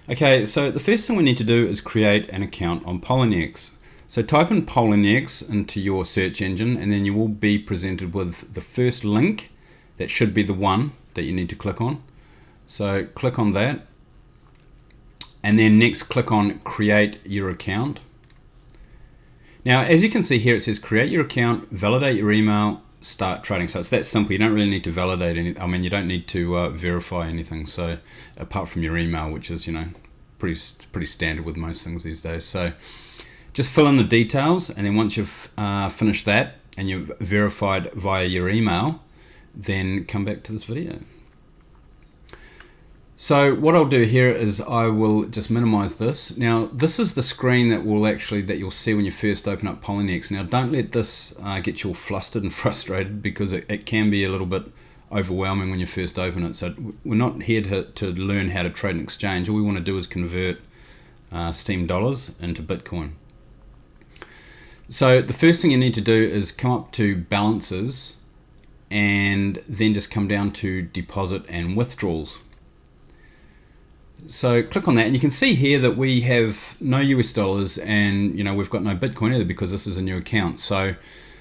Okay, so the first thing we need to do is create an account on Poloniex. So type in Poloniex into your search engine, and then you will be presented with the first link. That should be the one that you need to click on. So click on that, and then next click on create your account. Now, as you can see here, it says create your account, validate your email, start trading. So it's that simple. You don't really need to validate anything. I mean, you don't need to verify anything. So apart from your email, which is, pretty standard with most things these days. So just fill in the details, and then once you've finished that and you've verified via your email, then come back to this video. So what I'll do here is I will just minimize this. Now this is the screen that you'll see when you first open up Poloniex. Now don't let this get you all flustered and frustrated, because it can be a little bit overwhelming when you first open it. So we're not here to learn how to trade an exchange. All we want to do is convert Steem dollars into Bitcoin. So the first thing you need to do is come up to balances, and then just come down to deposit and withdrawals. So click on that, and you can see here that we have no US dollars, and we've got no Bitcoin either, because this is a new account. So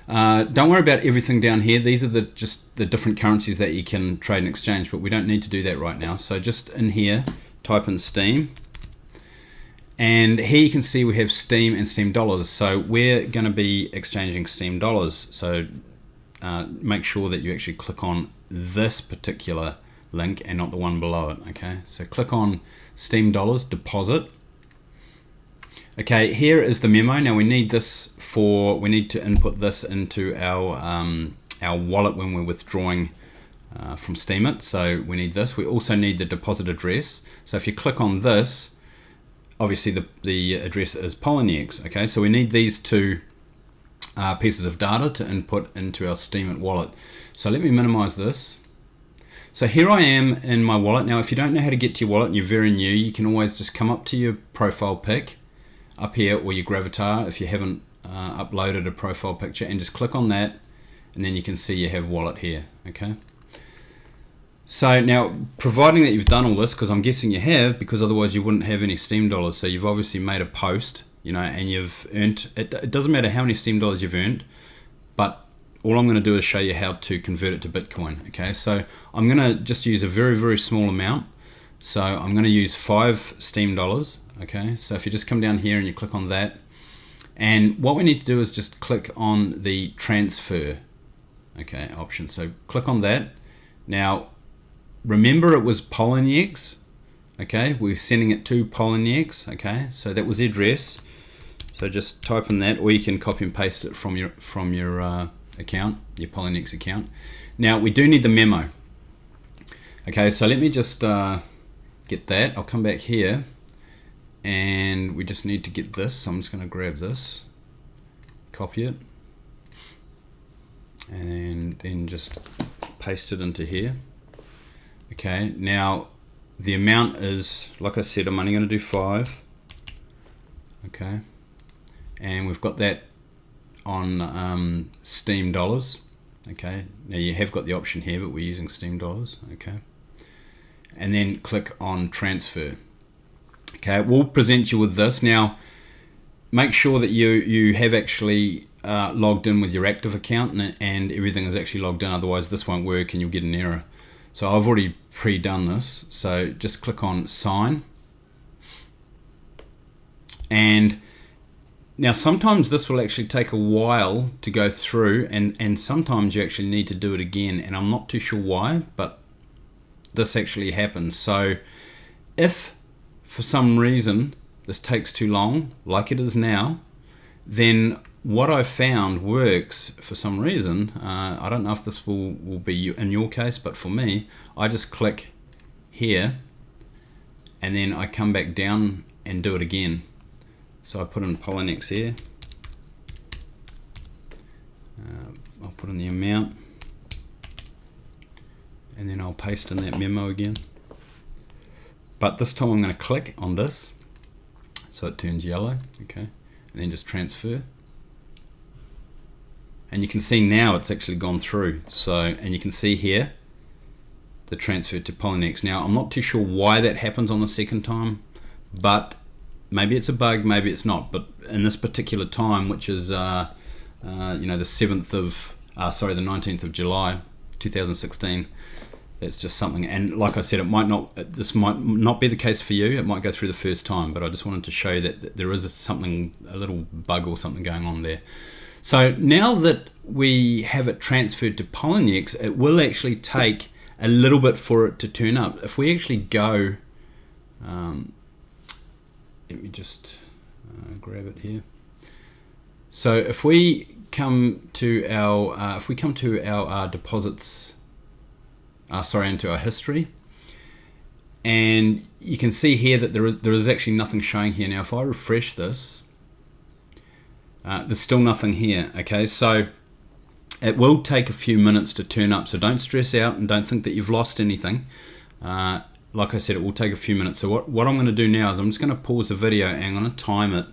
don't worry about everything down here. These are just the different currencies that you can trade and exchange, but we don't need to do that right now. So just in here, type in Steem, and here you can see we have Steem and Steem dollars. So we're going to be exchanging Steem dollars. So make sure that you actually click on this particular link and not the one below it. Okay, so click on Steem dollars, deposit. Okay, here is the memo. Now we need to input this into our wallet when we're withdrawing from Steemit. So we need this. We also need the deposit address. So if you click on this, obviously the address is Poloniex. Okay, so we need these two pieces of data to input into our Steemit wallet. So let me minimize this. So here I am in my wallet. Now if you don't know how to get to your wallet and you're very new, you can always just come up to your profile pic up here, or your gravatar if you haven't uploaded a profile picture, and just click on that, and then you can see you have wallet here. Okay, so now providing that you've done all this, because I'm guessing you have, because otherwise you wouldn't have any Steem dollars. So you've obviously made a post, and you've earned it. It doesn't matter how many Steem dollars you've earned, but all I'm going to do is show you how to convert it to Bitcoin. Okay, so I'm going to just use a very, very small amount. So I'm going to use 5 Steem dollars. Okay, so if you just come down here and you click on that, and what we need to do is just click on the transfer option. So click on that. Now remember, it was Poloniex. Okay, we're sending it to Poloniex. Okay, so that was the address. So just type in that, or you can copy and paste it from your account, your Poloniex account. Now we do need the memo. Okay, so let me just get that. I'll come back here, and we just need to get this. So I'm just going to grab this, copy it, and then just paste it into here. Okay, now the amount is, like I said, I'm only going to do 5. Okay, and we've got that on Steem dollars. Okay, now you have got the option here, but we're using Steem dollars. Okay, and then click on transfer. Okay, it will present you with this. Now make sure that you have actually logged in with your active account, and everything is actually logged in, otherwise this won't work and you'll get an error. So I've already pre-done this, so just click on sign. And now sometimes this will actually take a while to go through, and sometimes you actually need to do it again, and I'm not too sure why, but this actually happens. So if for some reason this takes too long, like it is now, then what I found works for some reason. I don't know if this will be in your case, but for me, I just click here, and then I come back down and do it again. So I put in Poloniex here, I'll put in the amount, and then I'll paste in that memo again. But this time I'm going to click on this, so it turns yellow. Okay, and then just transfer. And you can see now it's actually gone through. So, and you can see here the transfer to Poloniex. Now I'm not too sure why that happens on the second time, but maybe it's a bug, maybe it's not. But in this particular time, which is the 19th of July 2016, it's just something. And like I said, this might not be the case for you. It might go through the first time, but I just wanted to show you that there is a little bug or something going on there. So now that we have it transferred to Poloniex, it will actually take a little bit for it to turn up. If we actually go, let me just grab it here. So if we come to our deposits, into our history, and you can see here that there is actually nothing showing here. Now if I refresh this, there's still nothing here. Okay, so it will take a few minutes to turn up, so don't stress out and don't think that you've lost anything. Like I said, it will take a few minutes. So what I'm going to do now is I'm just going to pause the video and I'm going to time it,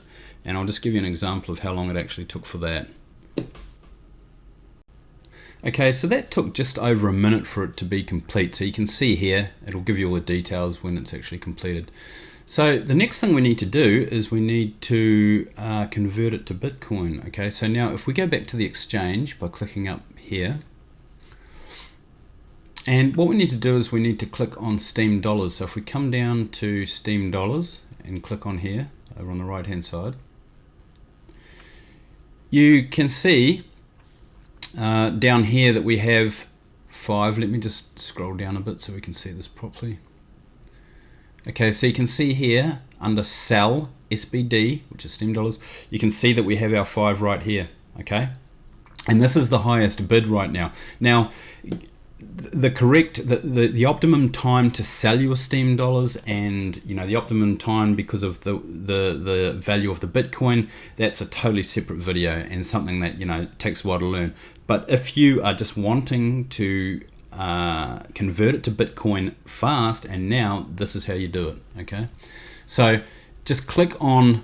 and I'll just give you an example of how long it actually took for that. Okay, so that took just over a minute for it to be complete. So you can see here, it'll give you all the details when it's actually completed. So the next thing we need to do is we need to convert it to Bitcoin. Okay, so now if we go back to the exchange by clicking up here, and what we need to do is we need to click on Steem dollars. So if we come down to Steem dollars and click on here over on the right hand side, you can see down here that we have 5. Let me just scroll down a bit so we can see this properly. Okay, so you can see here under sell SBD, which is Steem dollars, you can see that we have our 5 right here. Okay, and this is the highest bid right now. Now the optimum time to sell your Steem dollars, and the optimum time because of the value of the Bitcoin, that's a totally separate video and something that takes a while to learn. But if you are just wanting to convert it to Bitcoin fast, and now this is how you do it. Okay, so just click on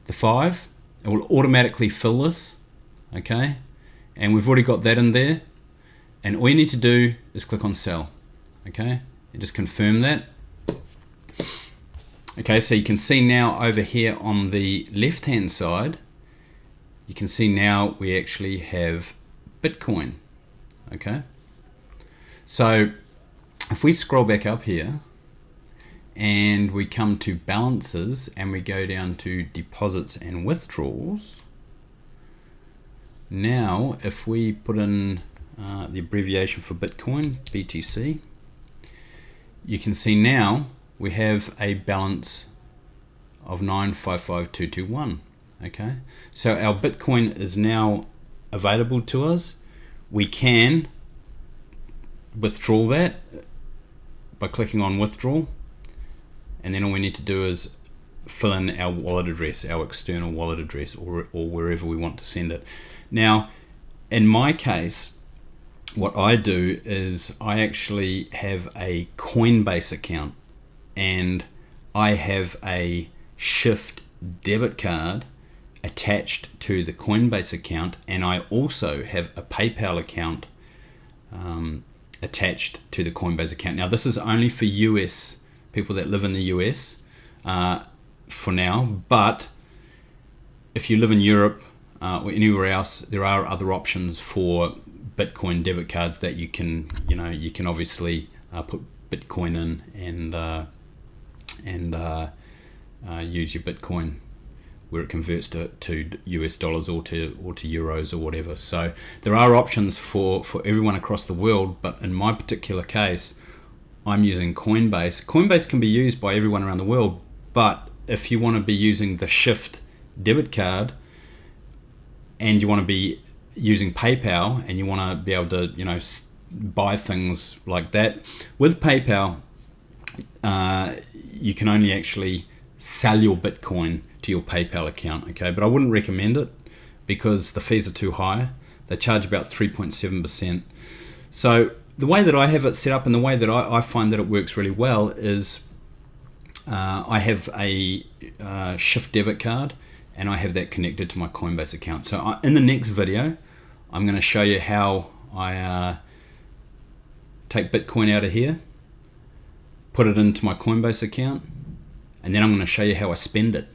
the 5, it will automatically fill this. Okay, and we've already got that in there, and all you need to do is click on sell. Okay, you just confirm that. Okay, so you can see now over here on the left hand side, you can see now we actually have Bitcoin. Okay, so if we scroll back up here and we come to balances and we go down to deposits and withdrawals, now if we put in the abbreviation for Bitcoin, BTC, you can see now we have a balance of 955,221. Okay, so our Bitcoin is now available to us. We can withdraw that by clicking on withdrawal, and then all we need to do is fill in our wallet address, our external wallet address, or wherever we want to send it. Now in my case, what I do is I actually have a Coinbase account, and I have a Shift debit card attached to the Coinbase account, and I also have a PayPal account attached to the Coinbase account. Now this is only for US people that live in the US for now, but if you live in Europe or anywhere else, there are other options for Bitcoin debit cards that you can obviously put Bitcoin in and use your Bitcoin where it converts to US dollars or to euros or whatever. So there are options for everyone across the world, but in my particular case, I'm using Coinbase. Coinbase can be used by everyone around the world, but if you want to be using the Shift debit card and you want to be using PayPal and you want to be able to buy things like that with PayPal, you can only actually sell your Bitcoin to your PayPal account. Okay, but I wouldn't recommend it because the fees are too high. They charge about 3.7%. So the way that I have it set up and the way that I find that it works really well is I have a Shift debit card and I have that connected to my Coinbase account. So in the next video, I'm going to show you how I take Bitcoin out of here, put it into my Coinbase account, and then I'm going to show you how I spend it.